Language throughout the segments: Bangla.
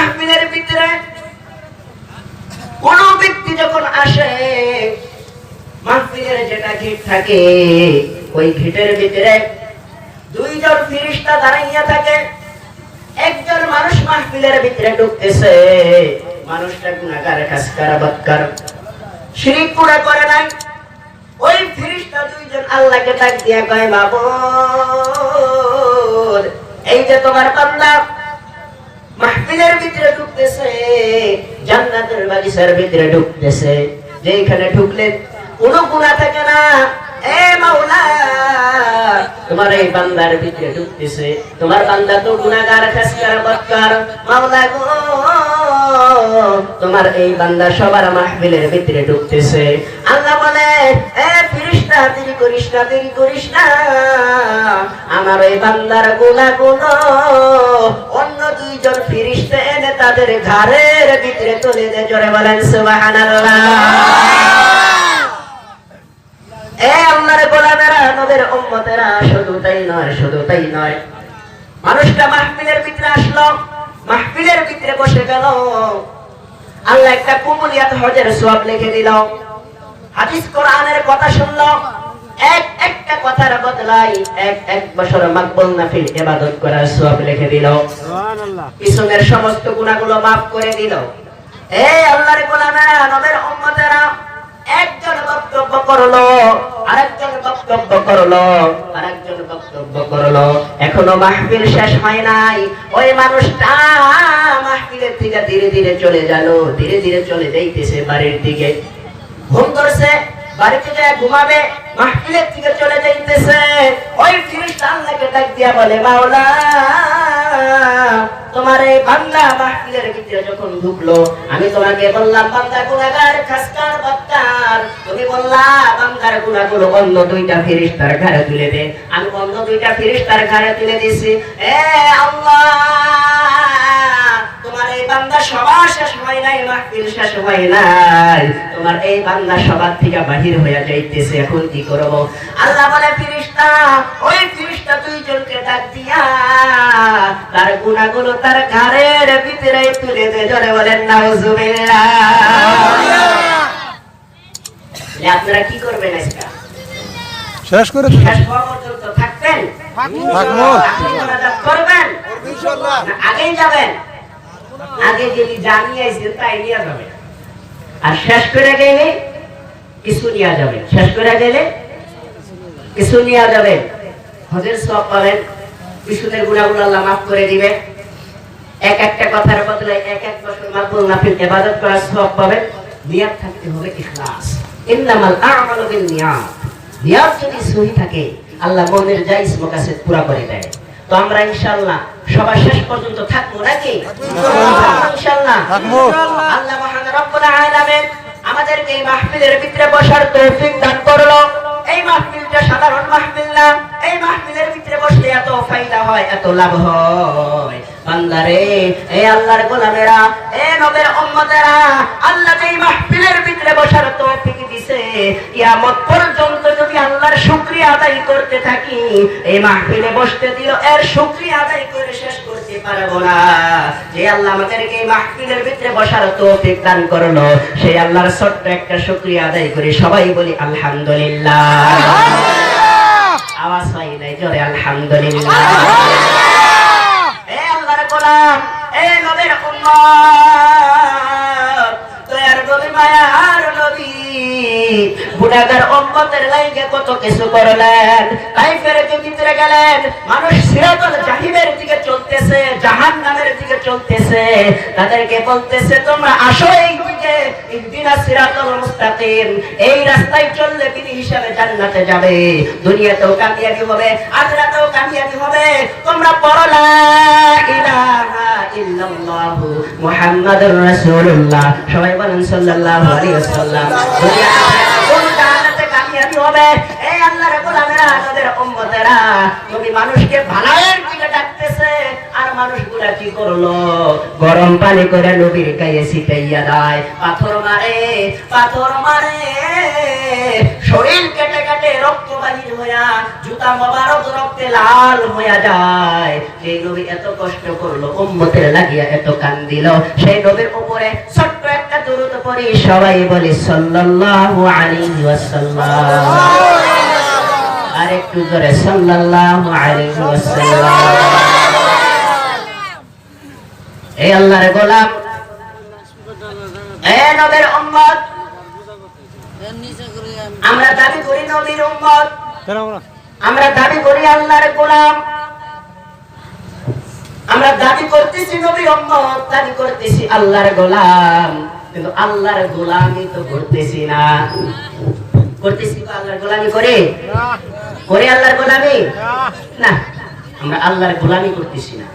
মাহফিলের ভিতরে কোন ব্যক্তি যখন আসে, মাহফিলের যেটা গেট থাকে ওই গেটের ভিতরে দুইজন ফেরেশতা দাঁড়াইয়া থাকে। একজন মানুষ মাহফিলের ভিতরে ঢুকতেছে, মানুষটা গুনাহগার, কাসকার, বদকার, শিরক পুরা করে নাই। ওই ফেরেশতা দুইজন আল্লাহকে ডাক দিয়া কয়, মাবুদ, এই যে তোমার বান্দা মাহফিলের ভিতরে ঢুকতেছে, জান্নাতের বাগিচার ভিতরে ঢুকতেছে, যেখানে ঢুকলে কোনো গুনাহ থাকে না, এ মাওলা তোমার এই বান্দার ভিতরে ঢুকতেছে, তোমার বান্দা তো গুনাহগার, খাসকার, বদকার, মাওলা গো তোমার এই বান্দা সবার মাহফিলের ভিতরে ঢুকতেছে। আল্লাহ বলে, এ ফেরেশতা, দেরি করিস না, দেরি করিস না, আমার এই বান্দার গুনাহগুলো অন্য দুইজন ফেরেশতা এনে তাদের ঘাড়ের ভিতরে তুলে দে। জোরে বলেন সুবহানাল্লাহ। এ আল্লাহর গোলামেরা, নবীর উম্মতেরা, শুধু তাই নয়, শুধু তাই নয়, মানুষটা মাহফিলের ভিতরে আসলো, মাহফিলের ভিতরে বসে গেল, আল্লাহ একটা কুমুলিয়াত হজের সওয়াব লিখে দিল। হাদিস কোরআনের কথা শুনলো, একটা কথার বদলায় এক বছর মাকবুল নাফিল ইবাদত করার সওয়াব লিখে দিল। সুবহানাল্লাহ। পিছনের সমস্ত গুনাহগুলো maaf করে দিল। এই আল্লাহর গোলামেরা, নবীর উম্মতেরা, একজন বক্তব্য করলো, আরেকজন বক্তব্য করলো, আরেকজন বক্তব্য করলো, এখনো মাহফিল শেষ হয় নাই। ওই মানুষটা মাহফিলের থেকে ধীরে ধীরে চলে গেল, ধীরে ধীরে চলে যাইতেছে বাড়ির দিকে। ঘুম ধরছে, বাড়িতে যায় ঘুমাবে, মাহফিলের থেকে চলে যাইতেছে। ওই ফেরেশতা আল্লাহকে ডাক দিয়া বলে, মাওলা তোমার এই বান্দা মাহফিলের ভিতরে যখন ঢুকলো, আমি তোমাকে বললাম বান্দা গুনাহগার, খাসকার, বদকার, তুমি বললা বান্দার গুনাহগুলো অন্য দুইটা ফেরেশতার ঘাড়ে তুলে দে, আমি অন্য দুইটা ফেরেশতার ঘাড়ে তুলে দিছি। এ আল্লাহ, তোমার এই বান্দা সবার শেষ হয় নাই, মাহফিল শেষ হয় নাই, তোমার এই বান্দা সবার থেকে বাহির হয়ে যাইতেছে, এখন কি করব? আল্লাহ বলে, ফেরেশতা, ওই ফেরেশতা দুইজনকে ডাক দিয়া তার গুনাহগুলো তার ঘাড়ের ভিতরে তুলে দে। জোরে বলেন নাউজুবিল্লাহ। আপনারা কি করবেন আজকে? শেষ করে শেষ হওয়া পর্যন্ত থাকবেন? থাকবো করবেন ইনশাআল্লাহ। আগেই যাবেন, আগে যদি জানিয়ে আইছেন তাই নিয়ে যাবেন, আর শেষ করে গেলে কিছু নিয়ে যাবেন, শেষ করে গেলে কিছু নিয়ে যাবেন, হজের সওয়াব পাবেন, পিছনের গুনাহগুলো আল্লাহ maaf করে দিবে। একটা কথার বদলে এক বছর মাকবুল নাফিল ইবাদত করার সওয়াব পাবেন। নিয়ত থাকতে হবে ইখলাস। ইন্নামাল আ'মালু বিন্নিয়াত। নিয়ত যদি সহি থাকে, আল্লাহ মনের জায়েজ মুকাসসাদ পুরা করে দেয়। তো আমরা ইনশাআল্লাহ সবার শেষ পর্যন্ত থাকবো নাকি? ইনশাআল্লাহ থাকবো। আল্লাহ মহান রব্বুল আলামিন আমাদেরকে এই মাহফিলের ভিতরে বসার তৌফিক দান করলো। এই মাহফিলটা সাধারণ মাহফিল না, এই মাহফিলের ভিতরে বসলে এত ফায়দা হয়, এত লাভ হয়। বান্দারে, এই আল্লাহর গোলামেরা, এই নবীর উম্মতেরা, আল্লাহ এই মাহফিলের ভিতরে বসার তৌফিক দিয়েছে, কিয়ামত পর্যন্ত যদি আল্লাহর শুকরিয়া আদায় করতে থাকি, এই মাহফিলে বসতে দিল, এর শুকরিয়া আদায় করে শেষ করতে পারবো না। যে আল্লাহ আমাদেরকে এই মাহফিলের ভিতরে বসার তৌফিক দান করলো, সেই আল্লাহর ছোট্ট একটা শুকরিয়া আদায় করে সবাই বলি আলহামদুলিল্লাহ। আওয়াজ হয় নাই, জোরে আলহামদুলিল্লাহ। এই আল্লাহর গোলাম, এই নবীর উম্মত, দয়ার নবী, মায়ার নবী, গুনাহগার উম্মতের লাইগে কত কিছু করলেন। তাইফের ভিতরে গেলেন, মানুষ সিরাতুল জাহিমের দিকে চলতেছে, জাহান্নামের দিকে চলতেছে, তাদেরকে বলতেছে তোমরা আসো এই দিকে, ইহদিনাস সিরাতুল মুস্তাকিম, এই রাস্তায় চললে বিধি হিসাবে জান্নাতে যাবে, দুনিয়াতেও কামিয়াবি হবে, আখিরাতেও কামিয়াবি হবে। তোমরা পড়ো লা ইলাহা ইল্লাল্লাহু মুহাম্মাদুর রাসূলুল্লাহ, সবাই বলেন সাল্লাল্লাহু আলাইহি ওয়াসাল্লাম। দুনিয়াতে জান্নাতে কামিয়াবি হবে। এই আল্লাহর গোলামেরা, নবীর উম্মতেরা, নবী মানুষকে ভালোর দিকে ডাকতেছে, আর মানুষগুলা কি করলো? গরম পানি করে নবীর গায়ে ছিটাইয়া দেয়, পাথর মারে, পাথর মারে, শরীর কেটে কেটে রক্ত বাহির হইয়া জুতা মোবারক রক্তে লাল হইয়া যায়। সেই নবী এত কষ্ট করলো, উম্মতের লাগিয়া এত কান্দিল, সেই নবীর উপরে ছোট্ট একটা দরুদ পড়ি, সবাই বলি সাল্লাল্লাহু আলাইহি ওয়াসাল্লাম। আর একটু জোরে সাল্লাল্লাহু আলাইহি ওয়াসাল্লাম। এই আল্লাহর গোলাম, এই নবীর উম্মত, আমরা দাবি করি নবীর উম্মত, আমরা দাবি করি আল্লাহর গোলাম, আমরা দাবি করতেছি নবীর উম্মত, দাবি করতেছি আল্লাহর গোলাম, কিন্তু আল্লাহর গোলামি তো করতেছি না। করতেছি তো আল্লাহর গোলামি করে করে আল্লাহর গোলামি না, আমরা আল্লাহর গোলামি করতেছি না।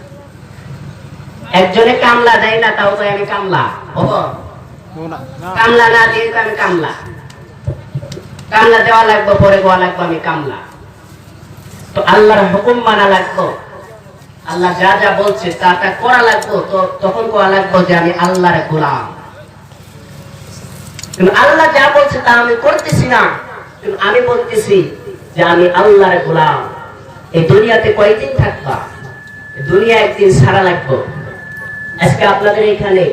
একজনে কামলা দেয় না, তাও তো আমি কামলা, কামলা না দিয়ে আমি কামলা, কামলা দেওয়া লাগবে, পরে গোয়া লাগবে আমি কামলা। তো আল্লাহর হুকুম মানা লাগবে, আল্লাহ যা যা বলছে তা তা করা লাগবে, তো তখন কোয়া লাগবে যে আমি আল্লাহর গোলাম। কিন্তু আল্লাহ যা বলছে তা আমি করতেছি না, কিন্তু আমি বলতেছি যে আমি আল্লাহর গোলাম। এই দুনিয়াতে কয়দিন থাকবা? দুনিয়া একদিন সারা লাগবে। আজকে আপনাদের এখানে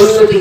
উন্নতি